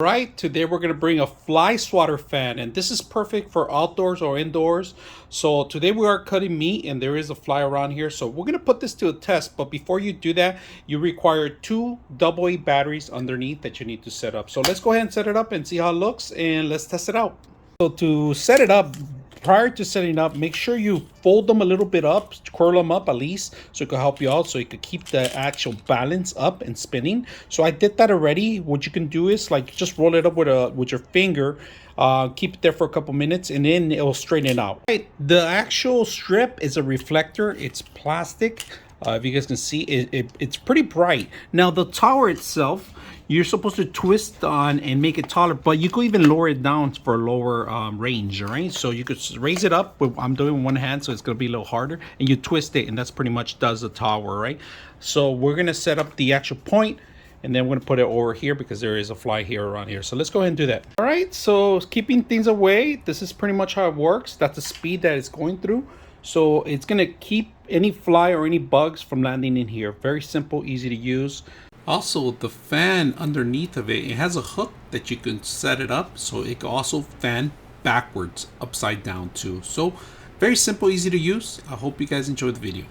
Right, today we're going to bring a fly swatter fan, and this is perfect for outdoors or indoors. So today we are cutting meat and there is a fly around here, so we're going to put this to a test. But before you do that, you require two AA batteries underneath that you need to set up. So let's go ahead and set it up and see how it looks, and let's test it out. So to set it up, prior to setting up, make sure you fold them a little bit up, curl them up at least, so it could help you out, so you could keep the actual balance up and spinning. So I did that already. What you can do is like just roll it up with your finger, keep it there for a couple minutes, and then it will straighten it out. Right, the actual strip is a reflector. It's plastic. If you guys can see, it's pretty bright. Now the tower itself, you're supposed to twist on and make it taller, but you could even lower it down for lower range, all right? So you could raise it up. I'm doing with one hand, so it's gonna be a little harder, and you twist it, and that's pretty much does the tower, right? So we're gonna set up the actual point, and then we're gonna put it over here because there is a fly here around here. So let's go ahead and do that. All right, so keeping things away, this is pretty much how it works. That's the speed that it's going through. So it's gonna keep any fly or any bugs from landing in here. Very simple, easy to use. Also, the fan underneath of it has a hook that you can set it up so it can also fan backwards, upside down too. So very simple, easy to use. I hope you guys enjoyed the video.